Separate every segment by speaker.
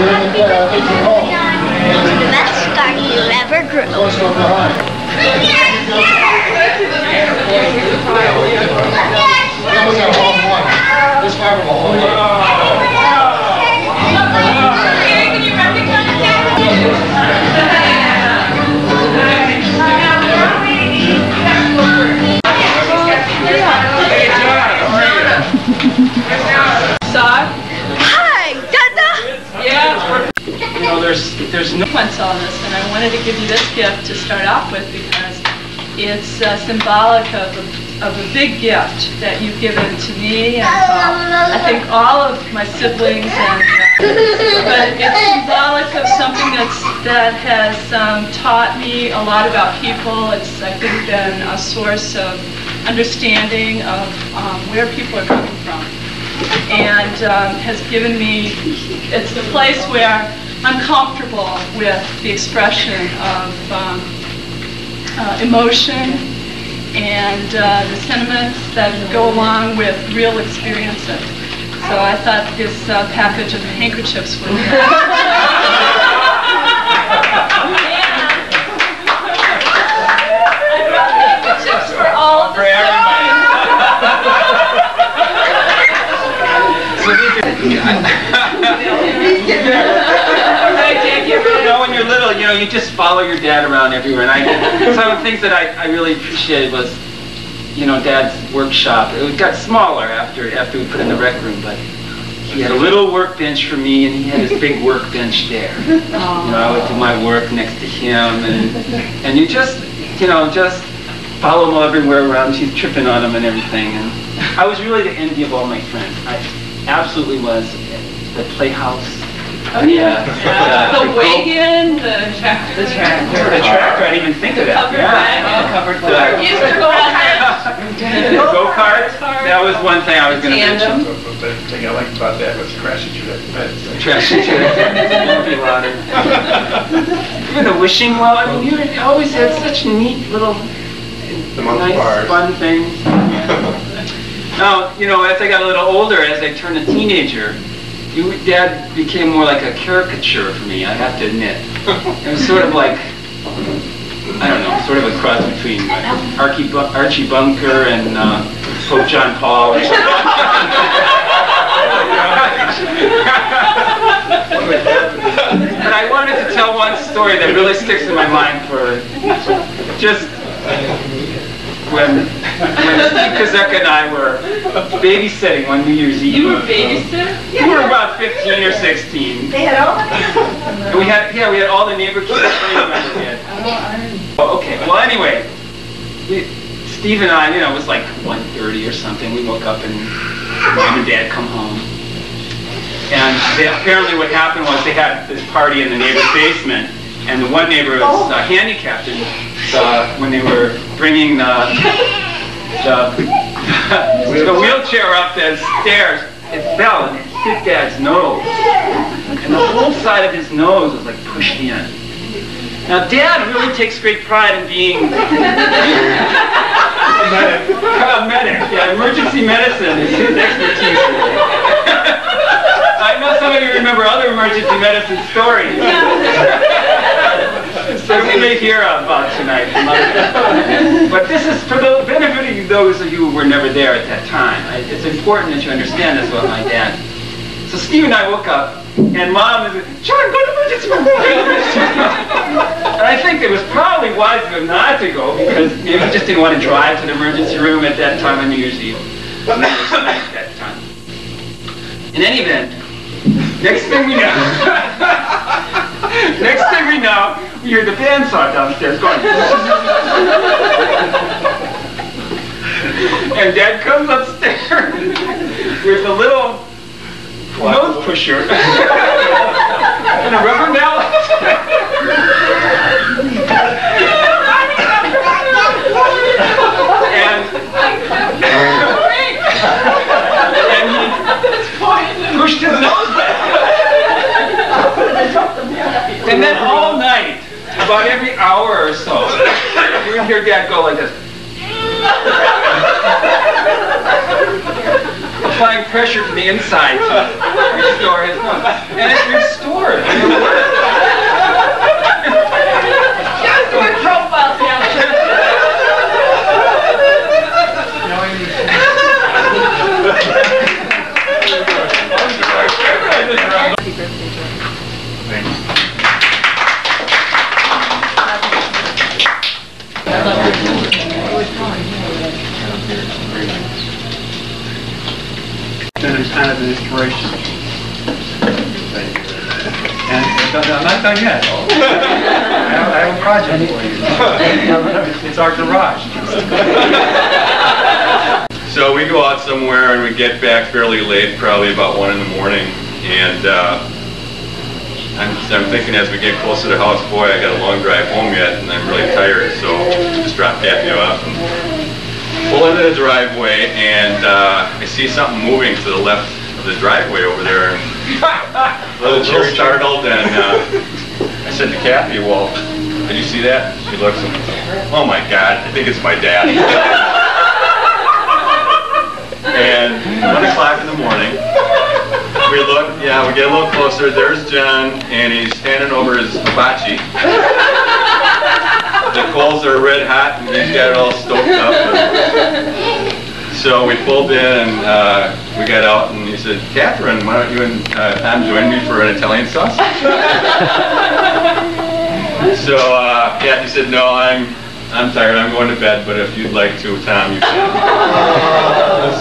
Speaker 1: The best garden you ever grew.
Speaker 2: There's no sequence on this, and I wanted to give you this gift to start off with because it's symbolic of a big gift that you've given to me and I think all of my siblings, and but it's symbolic of something that has taught me a lot about people. It's, I think, been a source of understanding of where people are coming from, and has given me, it's the place where I'm comfortable with the expression of emotion and the sentiments that go along with real experiences. So I thought this package of handkerchiefs would be handkerchiefs for all of the
Speaker 3: when you're little, you just follow your dad around everywhere. And some of the things that I really appreciated was, Dad's workshop. It got smaller after we put in the rec room, but he had a little workbench for me, and he had his big workbench there. I would do my work next to him, and you just follow him everywhere around. He's tripping on him and everything. And I was really the envy of all my friends. I absolutely was. The playhouse.
Speaker 2: Oh yeah. The wagon, the tractor.
Speaker 3: The tractor, I didn't even think of that.
Speaker 2: Covered wagon. Used to go
Speaker 3: go-kart. That was one thing I was going to mention.
Speaker 4: The thing I liked about that was crashing through that fence.
Speaker 3: Crashing through that fence. Even the wishing well, I mean, you always had such neat little, nice, fun things. Now, as I got a little older, as I turned a teenager, Dad became more like a caricature for me, I have to admit. It was sort of like, I don't know, sort of a cross between Archie Bunker and Pope John Paul. But I wanted to tell one story that really sticks in my mind for just when Steve Kazeka and I were babysitting one New Year's Eve.
Speaker 2: You were babysitting?
Speaker 3: We were about 15 or 16.
Speaker 1: They had all the
Speaker 3: and we had all the neighbor kids. Oh, okay. Well, anyway, Steve and I, it was like 1:30 or something. We woke up and Mom and Dad come home. And apparently what happened was they had this party in the neighbor's basement. And the one neighbor was handicapped, and when they were bringing the wheelchair up the stairs, it fell and it hit Dad's nose. And the whole side of his nose was like pushed in. Now Dad really takes great pride in being medic. Yeah, emergency medicine is his expertise. I know some of you remember other emergency medicine stories. So we may hear about tonight. But this is for the benefit of those of you who were never there at that time. It's important that you understand this about my dad. So Steve and I woke up, and Mom is, John, go to emergency room. And I think it was probably wise of him not to go, because maybe he just didn't want to drive to the emergency room at that time on New Year's Eve. At that time. In any event, next thing we know, we hear the bandsaw downstairs going. And Dad comes upstairs with a little nose pusher and a rubber mallet. and he pushed his nose back. And then all night, about every hour or so, you would hear Dad go like this. applying pressure to the inside to restore his nose. And it restored.
Speaker 2: Just doing profiles now.
Speaker 4: Then it's kind of an inspiration. And I'm not done yet. I have a project for you. It's our garage.
Speaker 5: So we go out somewhere and we get back fairly late, probably about 1 in the morning, and I'm thinking as we get closer to the house, boy, I got a long drive home yet, and I'm really tired, so just drop Kathy off and pull into the driveway, and I see something moving to the left of the driveway over there. A little startled, and I said to Kathy, well, did you see that? She looks and, oh my God, I think it's my dad. And 1 o'clock in the morning, we look, we get a little closer, there's John, and he's standing over his hibachi. The coals are red hot, and he's got it all stoked up. So we pulled in, and we got out, and he said, Catherine, why don't you and Tom join me for an Italian sausage? So Kathy said, no, I'm tired, I'm going to bed, but if you'd like to, Tom, you can.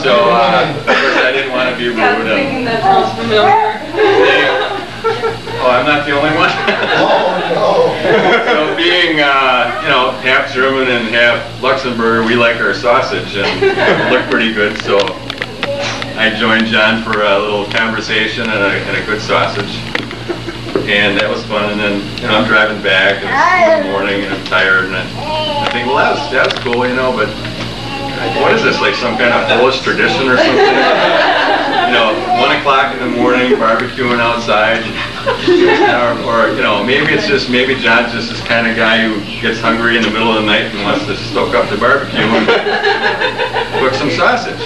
Speaker 5: So, of course, I didn't want to be rude.
Speaker 2: Thinking that sounds familiar.
Speaker 5: Oh, I'm not the only one? So being, half German and half Luxembourg, we like our sausage, and it looked pretty good, so I joined John for a little conversation and a good sausage. And that was fun, and then I'm driving back, and it's in the morning, and I'm tired, and I think, well, that was cool, but what is this, like some kind of Polish tradition or something? 1 o'clock in the morning, barbecuing outside, or maybe John's just this kind of guy who gets hungry in the middle of the night and wants to stoke up the barbecue and cook some sausage.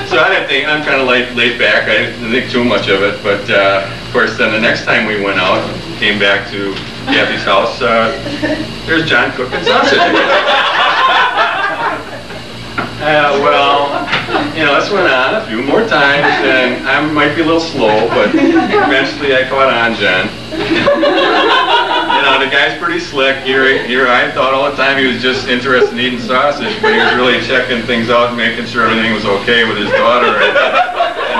Speaker 5: So I didn't think, I'm kind of laid back, I didn't think too much of it, but of course then the next time we went out, came back to Kathy's house, there's John cooking sausage again. This went on a few more times, and I might be a little slow, but eventually I caught on, John. The guy's pretty slick. Here I thought all the time he was just interested in eating sausage, but he was really checking things out and making sure everything was okay with his daughter and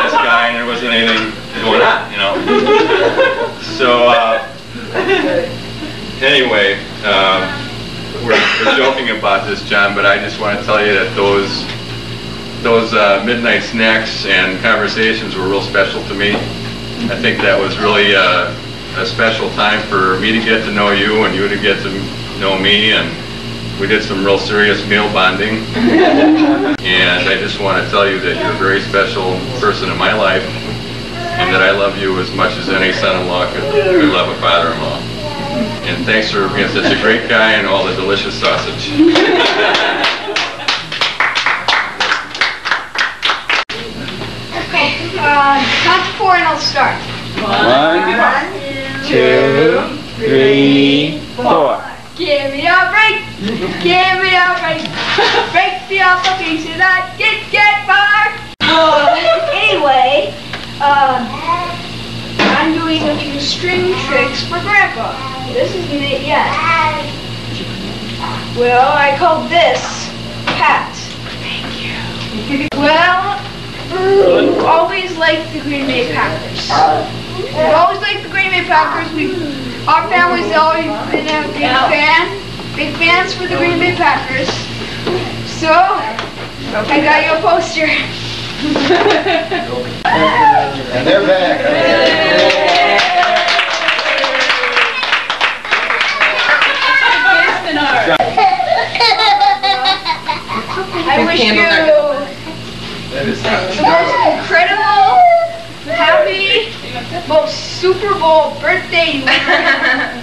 Speaker 5: this guy, and there wasn't anything going on, So, anyway, we're joking about this, John, but I just want to tell you that those midnight snacks and conversations were real special to me. I think that was really a special time for me to get to know you and you to get to know me, and we did some real serious meal bonding. And I just want to tell you that you're a very special person in my life, and that I love you as much as any son-in-law could love a father-in-law. And thanks for being such a great guy and all the delicious sausage.
Speaker 1: Okay, count to 4 and I'll start.
Speaker 3: 1, 2, 3, 4.
Speaker 1: Give me a break, give me a break. Break me off a piece of that get bar. Anyway, I'm doing a few string tricks for Grandpa. This isn't it yet. Well, I called this Pat. Thank you. Well, we've always liked the Green Bay Packers. We've always liked the Green Bay Packers. Our family's always been big fans for the Green Bay Packers. So, I got you a poster.
Speaker 6: And they're back.
Speaker 1: I wish you the most incredible, happy, most Super Bowl birthday you ever had.